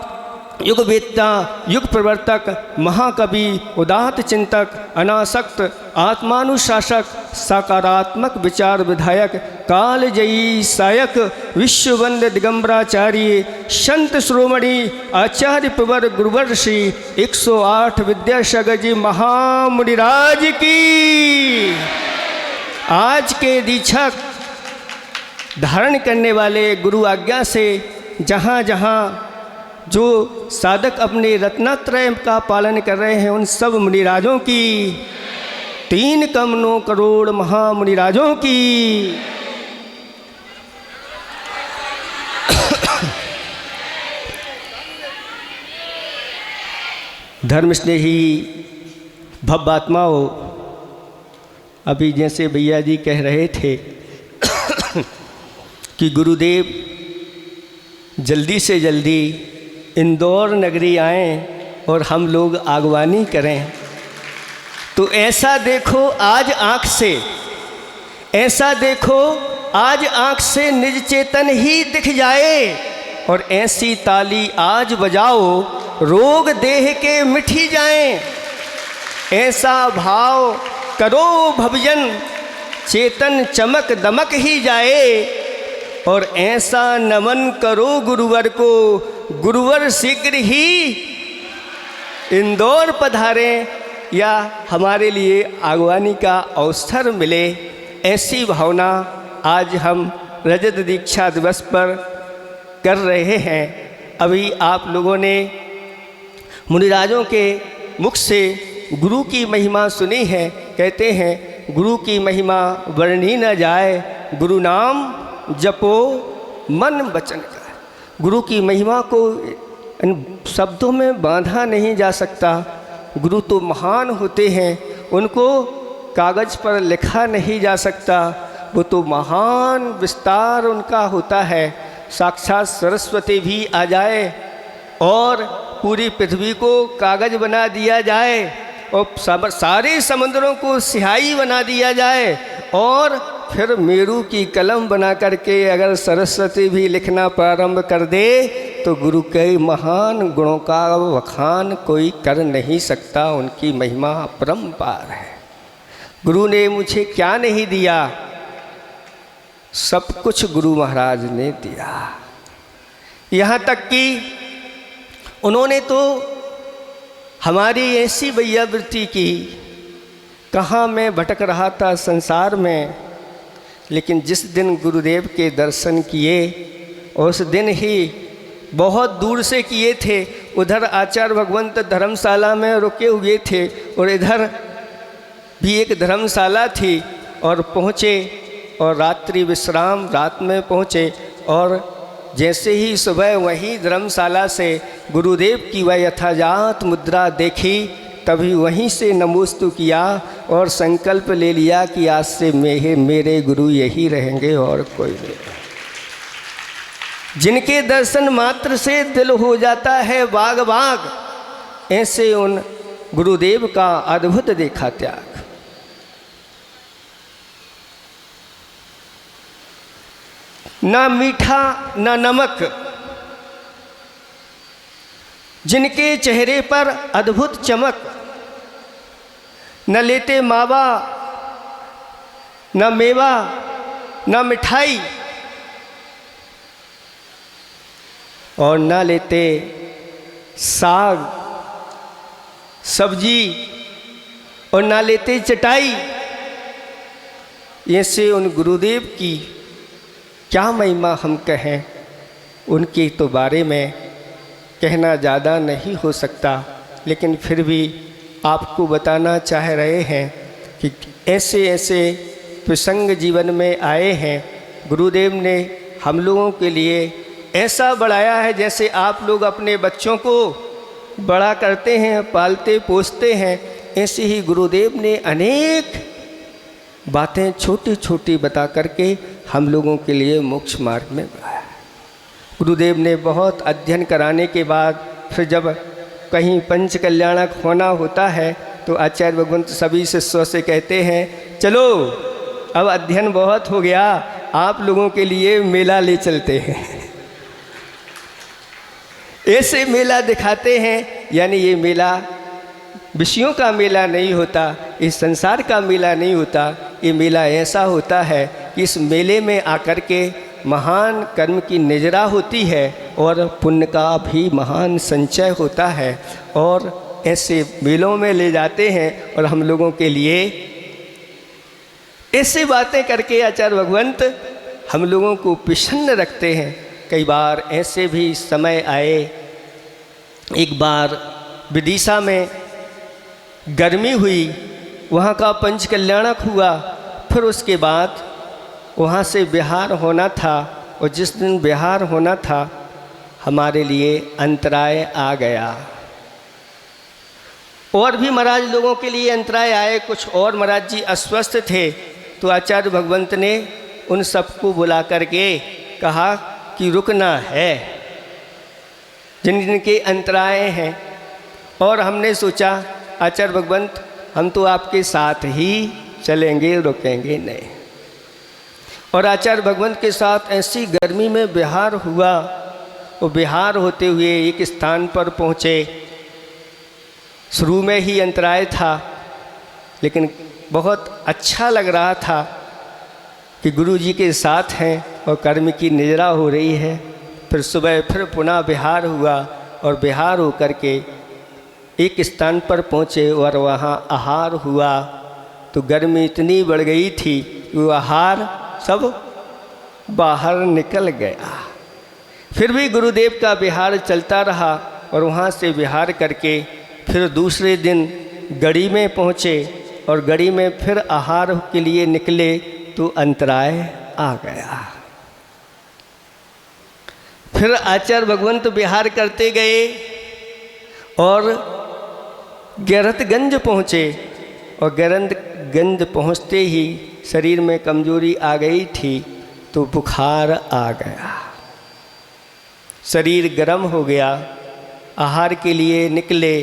युग वेत्ता, युग प्रवर्तक, महाकवि, उदात्त चिंतक, अनासक्त, आत्मानुशासक, सकारात्मक विचार विधायक, कालजयी सायक, विश्ववंद दिगंबराचार्य, संत श्रोमणी आचार्य प्रवर गुरुवर श्री 108 विद्यासागर जी महामुनिराज की। आज के दीक्षक धारण करने वाले गुरु आज्ञा से जहाँ जहाँ जो साधक अपने रत्नात्रय का पालन कर रहे हैं, उन सब मुनिराजों की, 3 करोड़ करोड़ महामुनिराजों की धर्मस्नेही भव्यात्माओं, अभी जैसे भैया जी कह रहे थे कि गुरुदेव जल्दी से जल्दी इंदौर नगरी आएं और हम लोग आगवानी करें, तो ऐसा देखो आज आँख से, ऐसा देखो आज आँख से निज चेतन ही दिख जाए, और ऐसी ताली आज बजाओ रोग देह के मिठी जाएं, ऐसा भाव करो भवजन चेतन चमक दमक ही जाए, और ऐसा नमन करो गुरुवर को गुरुवर शीघ्र ही इंदौर पधारें या हमारे लिए आगवानी का अवसर मिले। ऐसी भावना आज हम रजत दीक्षा दिवस पर कर रहे हैं। अभी आप लोगों ने मुनिराजों के मुख से गुरु की महिमा सुनी है। कहते हैं गुरु की महिमा वर्णी न जाए, गुरु नाम जपो मन वचन का। गुरु की महिमा को इन शब्दों में बांधा नहीं जा सकता। गुरु तो महान होते हैं, उनको कागज़ पर लिखा नहीं जा सकता। वो तो महान विस्तार उनका होता है। साक्षात सरस्वती भी आ जाए और पूरी पृथ्वी को कागज़ बना दिया जाए, और सारे समुद्रों को स्याही बना दिया जाए और फिर मेरू की कलम बना करके अगर सरस्वती भी लिखना प्रारंभ कर दे तो गुरु के महान गुणों का वखान कोई कर नहीं सकता। उनकी महिमा अपरंपार है। गुरु ने मुझे क्या नहीं दिया, सब कुछ गुरु महाराज ने दिया। यहाँ तक कि उन्होंने तो हमारी ऐसी वैयावृत्ति की, कहाँ मैं भटक रहा था संसार में, लेकिन जिस दिन गुरुदेव के दर्शन किए उस दिन ही बहुत दूर से किए थे। उधर आचार्य भगवंत धर्मशाला में रुके हुए थे और इधर भी एक धर्मशाला थी और पहुँचे और रात्रि विश्राम रात में पहुँचे और जैसे ही सुबह वहीं धर्मशाला से गुरुदेव की वह यथाजात मुद्रा देखी तभी वहीं से नमोस्तु किया और संकल्प ले लिया कि आज से मेरे गुरु यही रहेंगे और कोई नहीं। जिनके दर्शन मात्र से दिल हो जाता है बाग बाग, ऐसे उन गुरुदेव का अद्भुत देखा त्याग। ना मीठा ना नमक, जिनके चेहरे पर अद्भुत चमक, न लेते मावा न मेवा न मिठाई और न लेते साग सब्जी और न लेते चटाई। ऐसे उन गुरुदेव की क्या महिमा हम कहें, उनके तो बारे में कहना ज़्यादा नहीं हो सकता, लेकिन फिर भी आपको बताना चाह रहे हैं कि ऐसे ऐसे प्रसंग जीवन में आए हैं। गुरुदेव ने हम लोगों के लिए ऐसा बढ़ाया है, जैसे आप लोग अपने बच्चों को बड़ा करते हैं, पालते पोसते हैं, ऐसे ही गुरुदेव ने अनेक बातें छोटी छोटी बता करके हम लोगों के लिए मोक्ष मार्ग में बढ़ाया। गुरुदेव ने बहुत अध्ययन कराने के बाद फिर जब कहीं पंच कल्याणक होना होता है तो आचार्य भगवंत सभी शिष्यों से कहते हैं, चलो अब अध्ययन बहुत हो गया, आप लोगों के लिए मेला ले चलते हैं। ऐसे मेला दिखाते हैं, यानी ये मेला विषयों का मेला नहीं होता, इस संसार का मेला नहीं होता। ये मेला ऐसा होता है कि इस मेले में आकर के महान कर्म की निजरा होती है और पुण्य का भी महान संचय होता है। और ऐसे मेलों में ले जाते हैं और हम लोगों के लिए ऐसी बातें करके आचार्य भगवंत हम लोगों को प्रसन्न रखते हैं। कई बार ऐसे भी समय आए, एक बार विदिशा में गर्मी हुई, वहाँ का पंच कल्याणक हुआ, फिर उसके बाद वहाँ से बिहार होना था और जिस दिन बिहार होना था हमारे लिए अंतराय आ गया। और भी महाराज लोगों के लिए अंतराय आए, कुछ और महाराज जी अस्वस्थ थे तो आचार्य भगवंत ने उन सबको बुला करके कहा कि रुकना है, जिन जिनके अंतराय हैं। और हमने सोचा आचार्य भगवंत हम तो आपके साथ ही चलेंगे, रुकेंगे नहीं। और आचार्य भगवंत के साथ ऐसी गर्मी में बिहार हुआ और बिहार होते हुए एक स्थान पर पहुँचे। शुरू में ही अंतराय था, लेकिन बहुत अच्छा लग रहा था कि गुरु जी के साथ हैं और कर्म की निजरा हो रही है। फिर सुबह फिर पुनः बिहार हुआ और बिहार होकर के एक स्थान पर पहुँचे और वहाँ आहार हुआ तो गर्मी इतनी बढ़ गई थी कि वो आहार सब बाहर निकल गया। फिर भी गुरुदेव का बिहार चलता रहा और वहाँ से बिहार करके फिर दूसरे दिन गढ़ी में पहुँचे और गढ़ी में फिर आहार के लिए निकले तो अंतराय आ गया। फिर आचार्य भगवंत बिहार करते गए और गैरतगंज पहुँचे और गैरतगंज पहुँचते ही शरीर में कमजोरी आ गई थी तो बुखार आ गया, शरीर गर्म हो गया। आहार के लिए निकले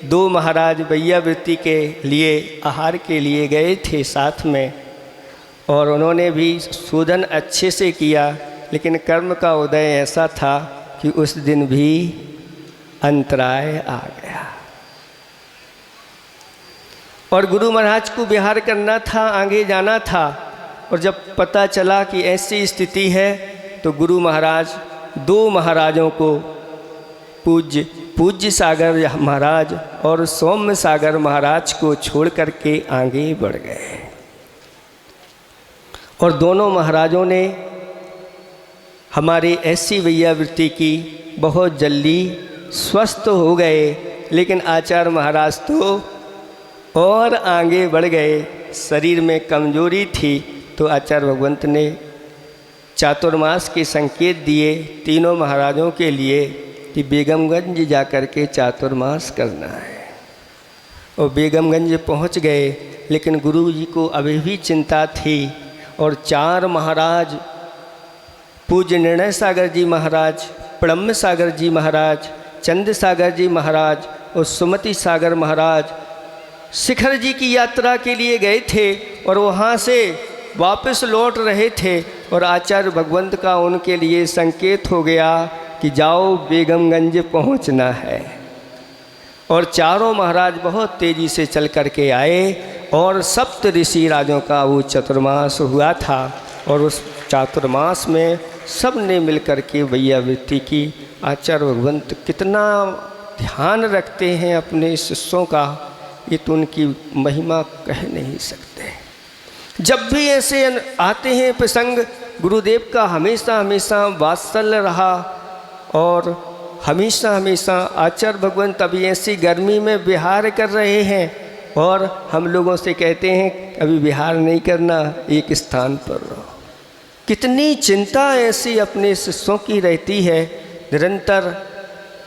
दो महाराज वैयावृत्ति के लिए आहार के लिए गए थे साथ में, और उन्होंने भी शोधन अच्छे से किया, लेकिन कर्म का उदय ऐसा था कि उस दिन भी अंतराय आ गया। और गुरु महाराज को विहार करना था, आगे जाना था, और जब पता चला कि ऐसी स्थिति है तो गुरु महाराज दो महाराजों को, पूज्य सागर महाराज और सौम्य सागर महाराज को छोड़ करके आगे बढ़ गए। और दोनों महाराजों ने हमारी ऐसी वैयावृत्ति की बहुत जल्दी स्वस्थ हो गए, लेकिन आचार्य महाराज तो और आगे बढ़ गए। शरीर में कमजोरी थी तो आचार्य भगवंत ने चातुर्मास के संकेत दिए तीनों महाराजों के लिए कि बेगमगंज जा कर के चातुर्मास करना है। और बेगमगंज पहुंच गए, लेकिन गुरु जी को अभी भी चिंता थी। और चार महाराज, पूज्य निर्णय सागर जी महाराज, ब्रह्म सागर जी महाराज, चंद सागर जी महाराज और सुमति सागर महाराज शिखर जी की यात्रा के लिए गए थे और वहाँ से वापस लौट रहे थे। और आचार्य भगवंत का उनके लिए संकेत हो गया कि जाओ बेगमगंज पहुँचना है। और चारों महाराज बहुत तेज़ी से चल कर के आए, और सप्त ऋषि राजों का वो चतुर्मास हुआ था। और उस चातुर्मास में सब ने मिल कर के वैयावृत्ति की। आचार्य भगवंत कितना ध्यान रखते हैं अपने शिष्यों का, ये तो उनकी महिमा कह नहीं सकते। जब भी ऐसे आते हैं प्रसंग, गुरुदेव का हमेशा हमेशा वात्सल्य रहा। और हमेशा हमेशा आचार्य भगवंत अभी ऐसी गर्मी में विहार कर रहे हैं, और हम लोगों से कहते हैं अभी विहार नहीं करना, एक स्थान पर रहो। कितनी चिंता ऐसी अपने शिष्यों की रहती है। निरंतर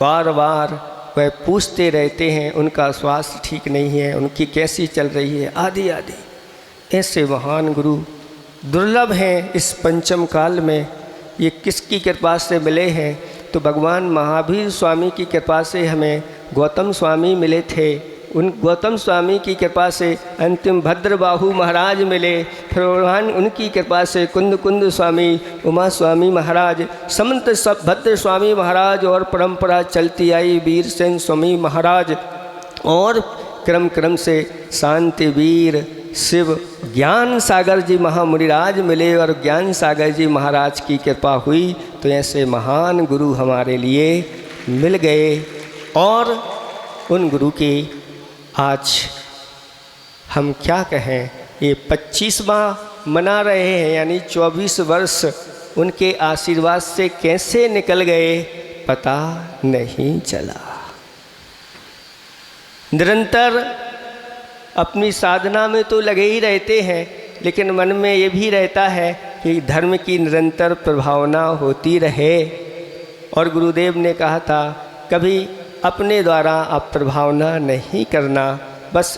बार बार वह पूछते रहते हैं उनका स्वास्थ्य ठीक नहीं है, उनकी कैसी चल रही है, आदि आदि। ऐसे महान गुरु दुर्लभ हैं इस पंचम काल में। ये किसकी कृपा से मिले हैं? तो भगवान महावीर स्वामी की कृपा से हमें गौतम स्वामी मिले थे। उन गौतम स्वामी की कृपा से अंतिम भद्रबाहु महाराज मिले। फिर उनकी कृपा से कुंद स्वामी, उमा स्वामी महाराज, समंत भद्र स्वामी महाराज, और परंपरा चलती आई वीर सेन स्वामी महाराज, और क्रम क्रम से शांतिवीर शिव ज्ञान सागर जी महामुनिराज मिले। और ज्ञान सागर जी महाराज की कृपा हुई तो ऐसे महान गुरु हमारे लिए मिल गए। और उन गुरु की आज हम क्या कहें, ये 25वां मना रहे हैं, यानी 24 वर्ष उनके आशीर्वाद से कैसे निकल गए पता नहीं चला। निरंतर अपनी साधना में तो लगे ही रहते हैं, लेकिन मन में ये भी रहता है कि धर्म की निरंतर प्रभावना होती रहे। और गुरुदेव ने कहा था कभी अपने द्वारा आप प्रभावना नहीं करना, बस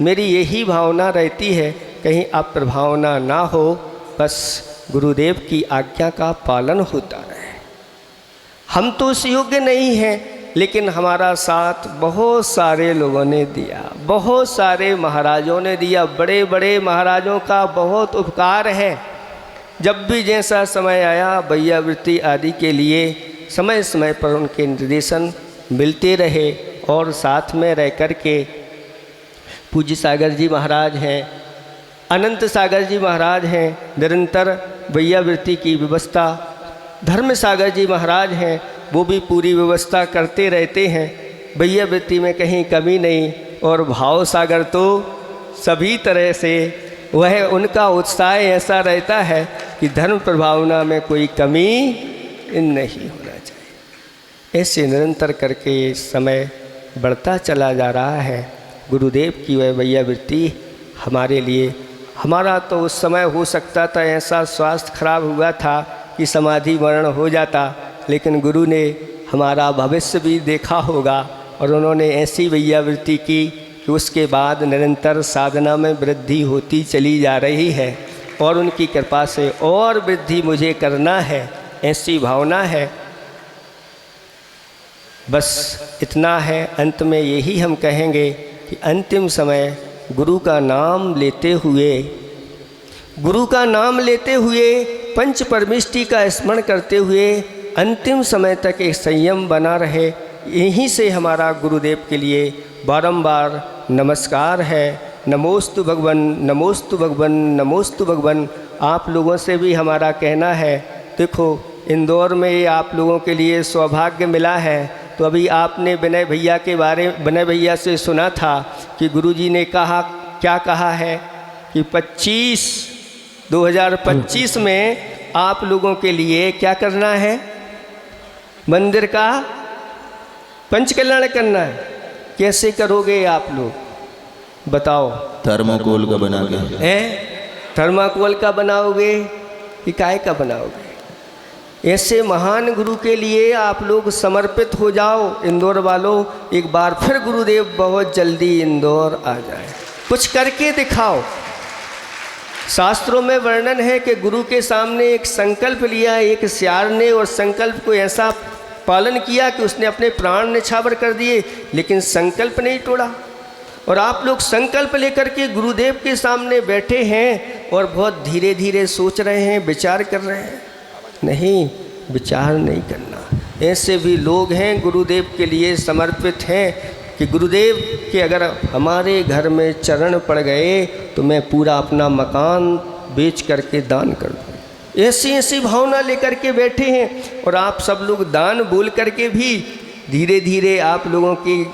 मेरी यही भावना रहती है कहीं आप प्रभावना ना हो, बस गुरुदेव की आज्ञा का पालन होता रहे। हम तो उस योग्य नहीं हैं, लेकिन हमारा साथ बहुत सारे लोगों ने दिया, बहुत सारे महाराजों ने दिया। बड़े बड़े महाराजों का बहुत उपकार है। जब भी जैसा समय आया वैयावृत्ति आदि के लिए समय समय पर उनके निर्देशन मिलते रहे। और साथ में रह कर के पूज्य सागर जी महाराज हैं, अनंत सागर जी महाराज हैं, निरंतर वैयावृत्ति की व्यवस्था, धर्म सागर जी महाराज हैं, वो भी पूरी व्यवस्था करते रहते हैं। वैयावृत्ति में कहीं कमी नहीं। और भाव सागर तो सभी तरह से वह उनका उत्साह ऐसा रहता है कि धर्म प्रभावना में कोई कमी नहीं होना चाहिए। ऐसे निरंतर करके ये समय बढ़ता चला जा रहा है। गुरुदेव की वह वैयावृत्ति हमारे लिए, हमारा तो उस समय हो सकता था ऐसा स्वास्थ्य खराब हुआ था कि समाधि मरण हो जाता, लेकिन गुरु ने हमारा भविष्य भी देखा होगा और उन्होंने ऐसी वैयावृत्ति की कि उसके बाद निरंतर साधना में वृद्धि होती चली जा रही है। और उनकी कृपा से और वृद्धि मुझे करना है, ऐसी भावना है। बस इतना है। अंत में यही हम कहेंगे कि अंतिम समय गुरु का नाम लेते हुए पंच परमेष्टि का स्मरण करते हुए अंतिम समय तक एक संयम बना रहे। यहीं से हमारा गुरुदेव के लिए बारंबार नमस्कार है। नमोस्तु भगवन, नमोस्तु भगवन, नमोस्तु भगवन। आप लोगों से भी हमारा कहना है, देखो इंदौर में ये आप लोगों के लिए सौभाग्य मिला है। तो अभी आपने विनय भैया से सुना था कि गुरुजी ने कहा, क्या कहा है कि 2025 में आप लोगों के लिए क्या करना है, मंदिर का पंचकल्याण करना है। कैसे करोगे आप लोग बताओ? थर्मोकोल का बना के थर्माकोल का बनाओगे कि काय का बनाओगे? ऐसे महान गुरु के लिए आप लोग समर्पित हो जाओ। इंदौर वालों, एक बार फिर गुरुदेव बहुत जल्दी इंदौर आ जाए, कुछ करके दिखाओ। शास्त्रों में वर्णन है कि गुरु के सामने एक संकल्प लिया एक सियार ने, और संकल्प को ऐसा पालन किया कि उसने अपने प्राण निछावर कर दिए, लेकिन संकल्प नहीं तोड़ा। और आप लोग संकल्प लेकर के गुरुदेव के सामने बैठे हैं और बहुत धीरे धीरे सोच रहे हैं, विचार कर रहे हैं। नहीं, विचार नहीं करना। ऐसे भी लोग हैं गुरुदेव के लिए समर्पित हैं कि गुरुदेव के अगर हमारे घर में चरण पड़ गए तो मैं पूरा अपना मकान बेच करके दान कर दूँ। ऐसी भावना लेकर के बैठे हैं। और आप सब लोग दान बोल करके भी धीरे धीरे आप लोगों की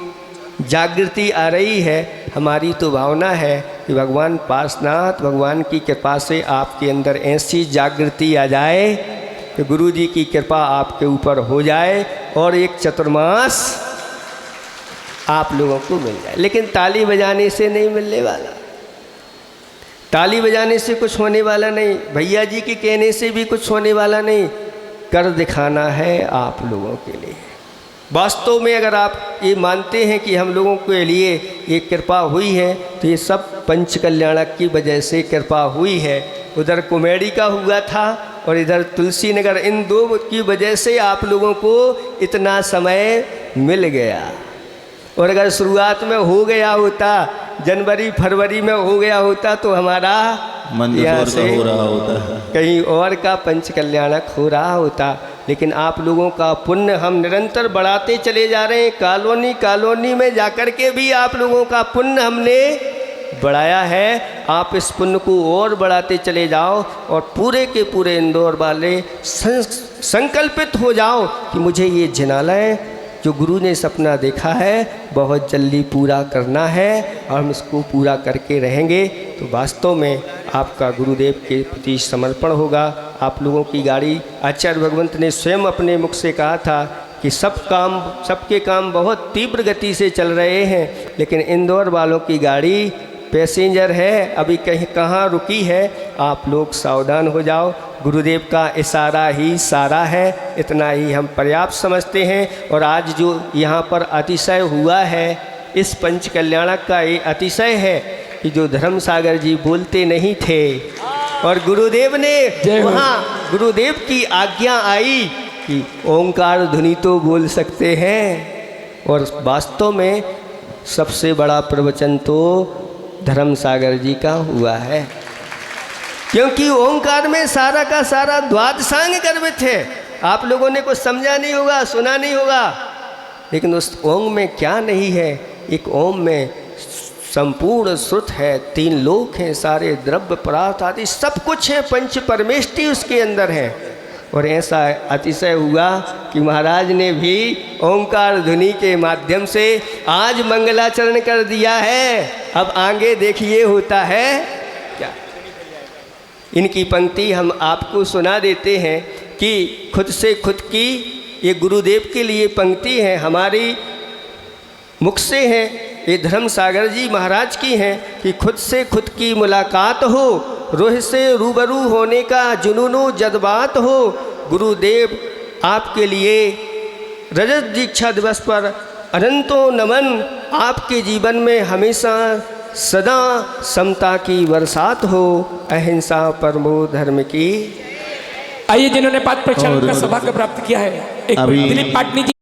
जागृति आ रही है। हमारी तो भावना है कि भगवान पार्श्वनाथ भगवान की कृपा से आपके अंदर ऐसी जागृति आ जाए कि गुरु जी की कृपा आपके ऊपर हो जाए और एक चतुर्मास आप लोगों को मिल जाए। लेकिन ताली बजाने से नहीं मिलने वाला, ताली बजाने से कुछ होने वाला नहीं, भैया जी के कहने से भी कुछ होने वाला नहीं। कर दिखाना है आप लोगों के लिए। वास्तव में अगर आप ये मानते हैं कि हम लोगों के लिए ये कृपा हुई है तो ये सब पंच कल्याणक की वजह से कृपा हुई है। उधर कुमेड़ी का हुआ था और इधर तुलसी नगर, इन दो की वजह से आप लोगों को इतना समय मिल गया। और अगर शुरुआत में हो गया होता, जनवरी फरवरी में हो गया होता, तो हमारा यहाँ से हो रहा होता, कहीं और का पंच कल्याणक हो रहा होता। लेकिन आप लोगों का पुण्य हम निरंतर बढ़ाते चले जा रहे हैं। कॉलोनी कॉलोनी में जाकर के भी आप लोगों का पुण्य हमने बढ़ाया है। आप इस पुण्य को और बढ़ाते चले जाओ और पूरे के पूरे इंदौर वाले संकल्पित हो जाओ कि मुझे ये जिनालय जो गुरु ने सपना देखा है बहुत जल्दी पूरा करना है और हम इसको पूरा करके रहेंगे। तो वास्तव में आपका गुरुदेव के प्रति समर्पण होगा। आप लोगों की गाड़ी, आचार्य भगवंत ने स्वयं अपने मुख से कहा था कि सबके काम बहुत तीव्र गति से चल रहे हैं, लेकिन इंदौर वालों की गाड़ी पैसेंजर है, अभी कहीं कहाँ रुकी है। आप लोग सावधान हो जाओ। गुरुदेव का इशारा ही सारा है, इतना ही हम पर्याप्त समझते हैं। और आज जो यहाँ पर अतिशय हुआ है, इस पंच कल्याणक का ये अतिशय है कि जो धर्म सागर जी बोलते नहीं थे और गुरुदेव ने वहाँ गुरुदेव की आज्ञा आई कि ओंकार ध्वनि तो बोल सकते हैं। और वास्तव में सबसे बड़ा प्रवचन तो धर्म सागर जी का हुआ है, क्योंकि ओंकार में सारा का सारा द्वादशांग गर्भित है। आप लोगों ने कुछ समझा नहीं होगा, सुना नहीं होगा, लेकिन उस ओम में क्या नहीं है? एक ओम में संपूर्ण श्रुत है, 3 लोक हैं, सारे द्रव्य पदार्थ आदि सब कुछ है, पंच परमेष्टि उसके अंदर है। और ऐसा अतिशय हुआ कि महाराज ने भी ओंकार ध्वनि के माध्यम से आज मंगलाचरण कर दिया है। अब आगे देखिए होता है क्या। इनकी पंक्ति हम आपको सुना देते हैं कि खुद से खुद की, ये गुरुदेव के लिए पंक्ति है, हमारी मुख से है, ये धर्म सागर जी महाराज की हैं कि खुद से खुद की मुलाकात हो, रूह से रूबरू होने का जुनूनो जज्बात हो। गुरुदेव आपके लिए रजत दीक्षा दिवस पर अनंतों नमन। आपके जीवन में हमेशा सदा समता की बरसात हो, अहिंसा परमो धर्म की। आइए जिन्होंने पाद प्रक्षालन का सौभाग्य प्राप्त किया है, एक अभी दिलीप पाटनी जी।